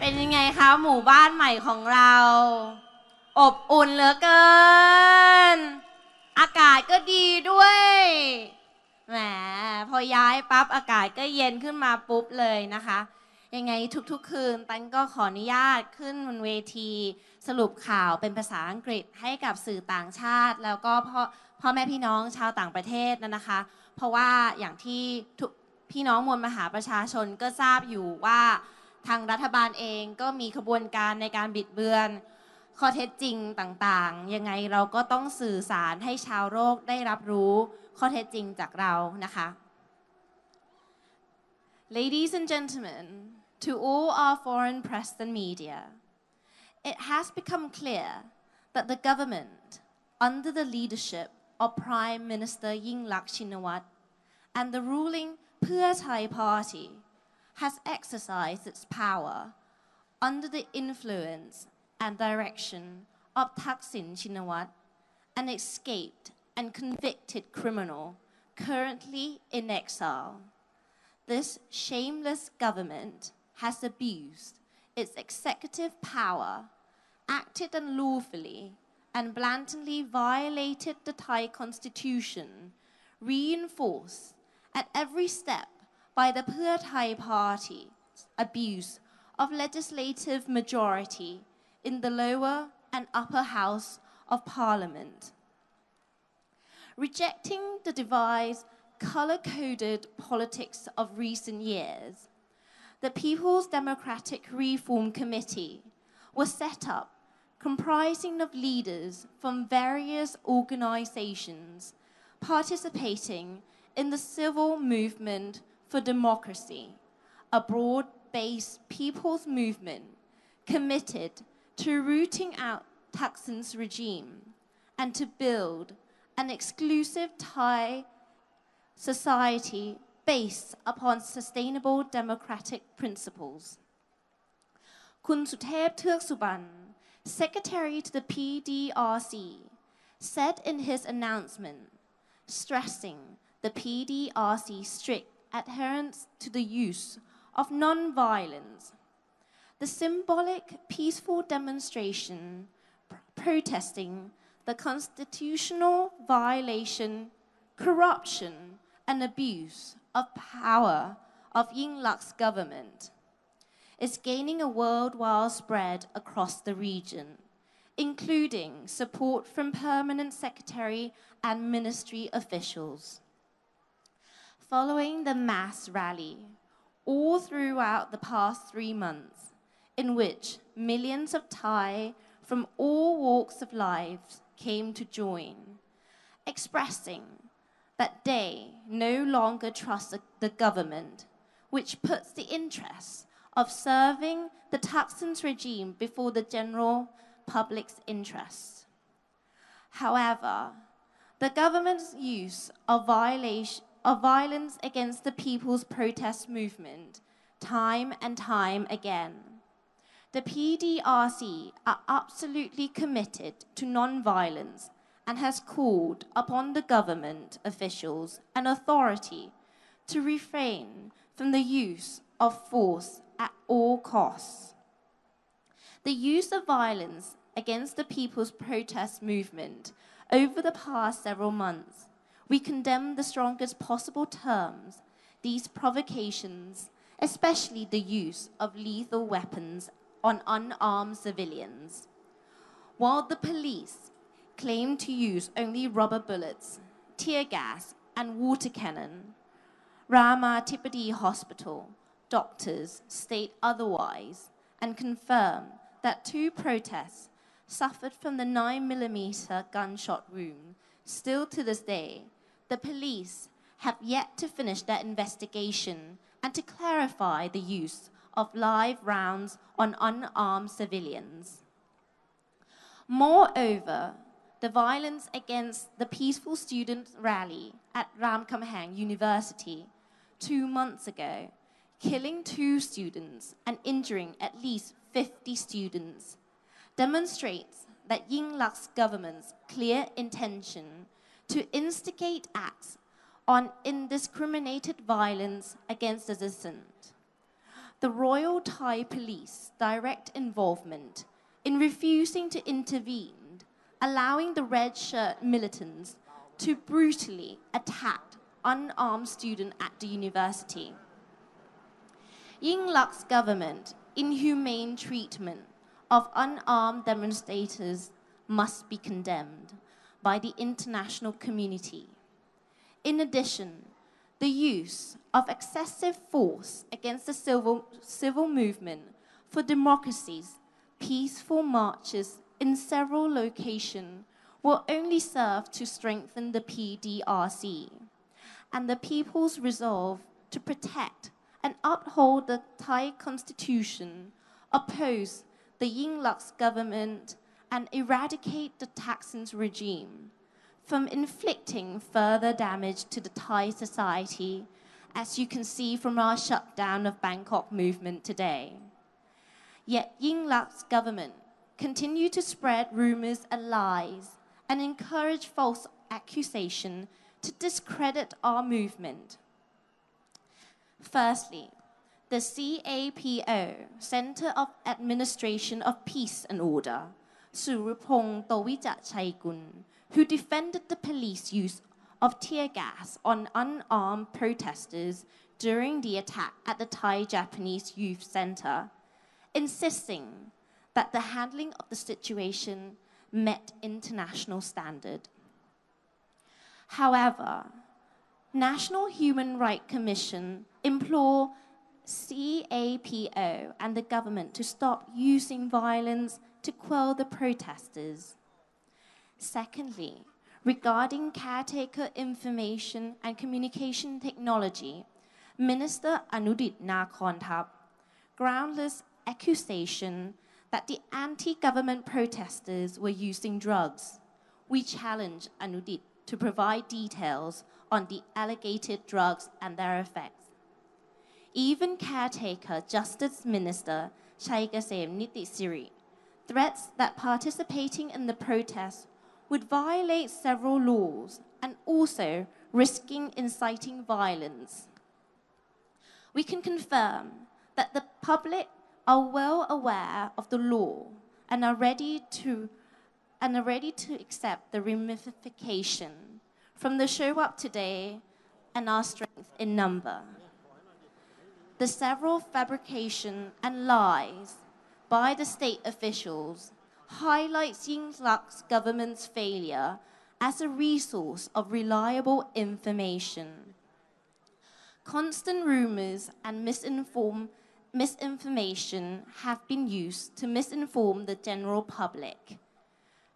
เป็นยังไงคะหมู่บ้านใหม่ของเราอบอุ่นเหลือเกินอากาศก็ดีด้วยแหมพอย้ายปั๊บอากาศก็เย็นขึ้นมาปุ๊บเลยนะคะยังไงทุกๆคืนตันก็ขออนุญาตขึ้นบนเวทีสรุปข่าวเป็นภาษาอังกฤษให้กับสื่อต่างชาติแล้วก็พ่อแม่พี่น้องชาวต่างประเทศนะคะเพราะว่าอย่างที่พี่น้องมวลมหาประชาชนก็ทราบอยู่ว่าทางรัฐบาลเองก็มีขบวนการในการบิดเบือนข้อเท็จจริงต่างๆยังไงเราก็ต้องสื่อสารให้ชาวโลกได้รับรู้ข้อเท็จจริงจากเรานะคะ Ladies and gentlemen, to all our foreign press and media, it has become clear that the government, under the leadership of Prime Minister Yingluck Shinawatra and the ruling Pheu Thai Party, has exercised its power under the influence and direction of Thaksin Shinawatra, an escaped and convicted criminal currently in exile. This shameless government has abused its executive power, acted unlawfully, and blatantly violated the Thai constitution, reinforced at every step by the Pheu Thai Party's abuse of legislative majority in the lower and upper house of parliament. Rejecting the devised color-coded politics of recent years, the People's Democratic Reform Committee was set up comprising of leaders from various organizations participating in the civil movement for democracy, a broad-based people's movement committed to rooting out Thaksin's regime and to build an exclusive Thai society based upon sustainable democratic principles. Kun Suthep Theuksuban, Secretary to the PDRC, said in his announcement, stressing the PDRC's strict adherence to the use of non-violence. The symbolic peaceful demonstration protesting the constitutional violation, corruption, and abuse of power of Yingluck's government is gaining a worldwide spread across the region, including support from permanent secretary and ministry officials. Following the mass rally, all throughout the past 3 months, in which millions of Thai from all walks of life came to join, expressing that they no longer trust the government, which puts the interests of serving the Thaksin's regime before the general public's interests. However, the government's use of violence against the people's protest movement time and time again. The PDRC are absolutely committed to non-violence and has called upon the government officials and authority to refrain from the use of force at all costs. The use of violence against the people's protest movement over the past several months, we condemn the strongest possible terms these provocations, especially the use of lethal weapons on unarmed civilians. While the police claim to use only rubber bullets, tear gas, and water cannon, Rama Tipadi Hospital doctors state otherwise and confirm that 2 protests suffered from the 9mm gunshot wound. Still to this day, the police have yet to finish their investigation and to clarify the use of live rounds on unarmed civilians. Moreover, the violence against the peaceful student rally at Ramkhamhaeng University 2 months ago, killing 2 students and injuring at least 50 students, demonstrates that Yingluck's government's clear intention to instigate acts on indiscriminated violence against the dissent. the Royal Thai Police direct involvement in refusing to intervene, allowing the red shirt militants to brutally attack unarmed students at the university. Yingluck's government inhumane treatment of unarmed demonstrators must be condemned by the international community. In addition, the use of excessive force against the civil movement for democracy's peaceful marches in several locations will only serve to strengthen the PDRC and the people's resolve to protect and uphold the Thai constitution, oppose the Yingluck's government, and eradicate the Thaksin's regime from inflicting further damage to the Thai society, as you can see from our shutdown of Bangkok movement today. Yet Yingluck's government continue to spread rumors and lies and encourage false accusation to discredit our movement. Firstly, the CAPO, Center of Administration of Peace and Order, Surapong Towija-Chaikun, who defended the police use of tear gas on unarmed protesters during the attack at the Thai-Japanese Youth Center, insisting that the handling of the situation met international standard. However, National Human Rights Commission implore CAPO and the government to stop using violence to quell the protesters. Secondly, regarding caretaker information and communication technology, Minister Anudit Nakornthap groundless accusation that the anti-government protesters were using drugs. We challenge Anudit to provide details on the alleged drugs and their effects. Even caretaker Justice Minister Chaikasem Nitisiri threats that participating in the protests would violate several laws and also risking inciting violence. We can confirm that the public are well aware of the law and are ready to accept the ramification from the show up today and our strength in number. The several fabrication and lies by the state officials highlights Yingluck's government's failure as a resource of reliable information. Constant rumors and misinformation have been used to misinform the general public.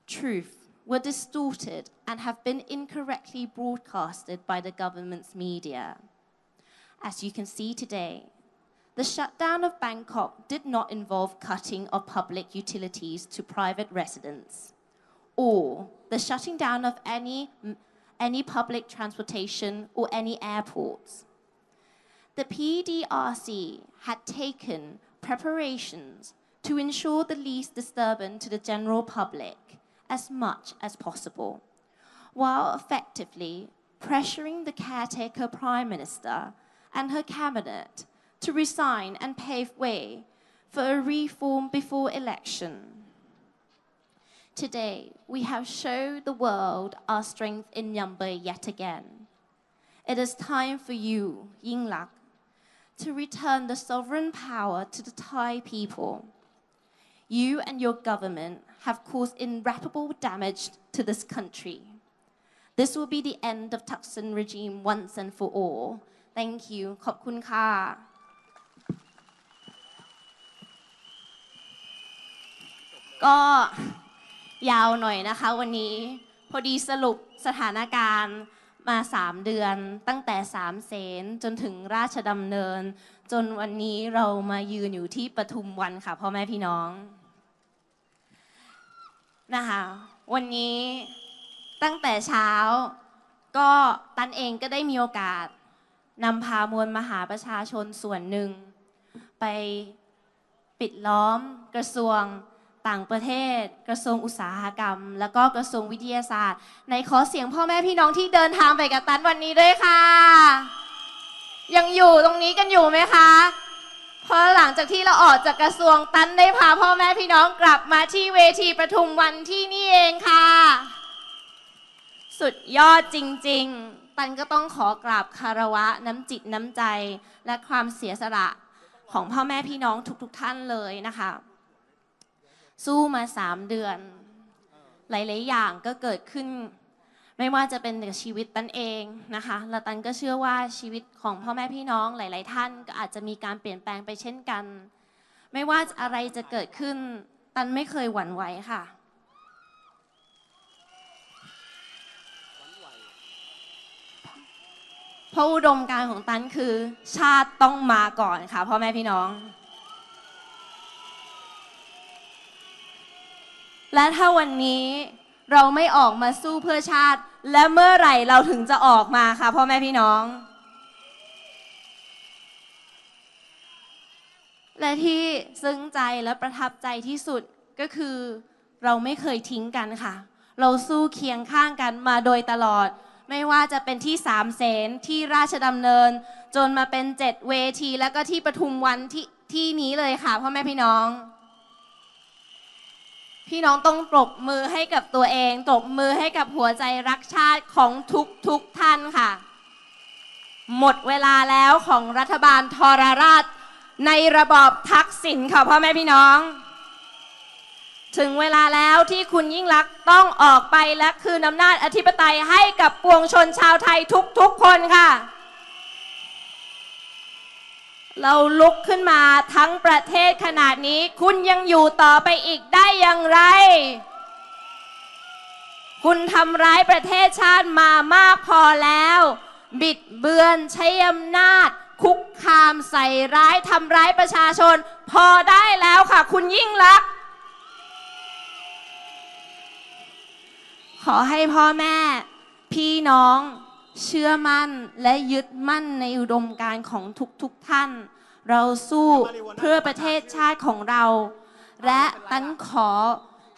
Truth were distorted and have been incorrectly broadcasted by the government's media. As you can see today, the shutdown of Bangkok did not involve cutting of public utilities to private residents, or the shutting down of any public transportation or any airports. The PDRC had taken preparations to ensure the least disturbance to the general public as much as possible, while effectively pressuring the caretaker Prime Minister and her cabinet to resign and pave way for a reform before election. Today, we have shown the world our strength in number yet again. It is time for you, Yingluck, to return the sovereign power to the Thai people. You and your government have caused irreparable damage to this country. This will be the end of Thaksin regime once and for all. Thank you. ขอบคุณค่ะ ก็ยาวหน่อยนะคะวันนี้พอดีสรุปสถานการณ์มา3เดือนตั้งแต่3เสนจนถึงราชดำเนินจนวันนี้เรามายืนอยู่ที่ปทุมวันค่ะพ่อแม่พี่น้องนะคะวันนี้ตั้งแต่เช้าก็ตันเองก็ได้มีโอกาสนำพามวลมหาประชาชนส่วนหนึ่งไปปิดล้อมกระทรวงต่างประเทศกระทรวงอุตสาหกรรมแล้วก็กระทรวงวิทยาศาสตร์ในขอเสียงพ่อแม่พี่น้องที่เดินทางไปกับตันวันนี้ด้วยค่ะยังอยู่ตรงนี้กันอยู่ไหมคะ พอหลังจากที่เราออกจากกระทรวงตันได้พาพ่อแม่พี่น้องกลับมาที่เวทีประทุมวันที่นี่เองค่ะสุดยอดจริงๆตันก็ต้องขอกราบคารวะน้ำจิตน้ำใจและความเสียสละของพ่อแม่พี่น้องทุกท่านเลยนะคะสู้มา3 เดือนหลายๆอย่างก็เกิดขึ้นไม่ว่าจะเป็นกับชีวิตตันเองนะคะและตันก็เชื่อว่าชีวิตของพ่อแม่พี่น้องหลายๆท่านก็อาจจะมีการเปลี่ยนแปลงไปเช่นกันไม่ว่าอะไรจะเกิดขึ้นตันไม่เคยหวั่นไหวค่ะเพราะอุดมการณ์ของตันคือชาติต้องมาก่อนค่ะพ่อแม่พี่น้องและถ้าวันนี้เราไม่ออกมาสู้เพื่อชาติและเมื่อไหร่เราถึงจะออกมาค่ะพ่อแม่พี่น้องและที่ซึ้งใจและประทับใจที่สุดก็คือเราไม่เคยทิ้งกันค่ะเราสู้เคียงข้างกันมาโดยตลอดไม่ว่าจะเป็นที่3 เสนที่ราชดำเนินจนมาเป็น7 เวทีแล้วก็ที่ปทุมวันที่นี้เลยค่ะพ่อแม่พี่น้องพี่น้องต้องปรบมือให้กับตัวเองปรบมือให้กับหัวใจรักชาติของทุกท่านค่ะหมดเวลาแล้วของรัฐบาลทรราชในระบอบทักษิณค่ะพ่อแม่พี่น้องถึงเวลาแล้วที่คุณยิ่งลักษณ์ต้องออกไปและคืนอำนาจอธิปไตยให้กับปวงชนชาวไทยทุกคนค่ะเราลุกขึ้นมาทั้งประเทศขนาดนี้คุณยังอยู่ต่อไปอีกได้อย่างไรคุณทำร้ายประเทศชาติมามากพอแล้วบิดเบือนใช้อำนาจคุกคามใส่ร้ายทำร้ายประชาชนพอได้แล้วค่ะคุณยิ่งลักษณ์ขอให้พ่อแม่พี่น้องเชื่อมั่นและยึดมั่นในอุดมการณ์ของทุกท่านเราสู้เพื่อประเทศชาติของเราและตันขอ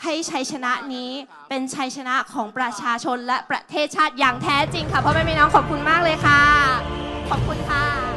ให้ชัยชนะนี้เป็นชัยชนะของประชาชนและประเทศชาติอย่างแท้จริงค่ะพ่อแม่พี่น้องขอบคุณมากเลยค่ะขอบคุณค่ะ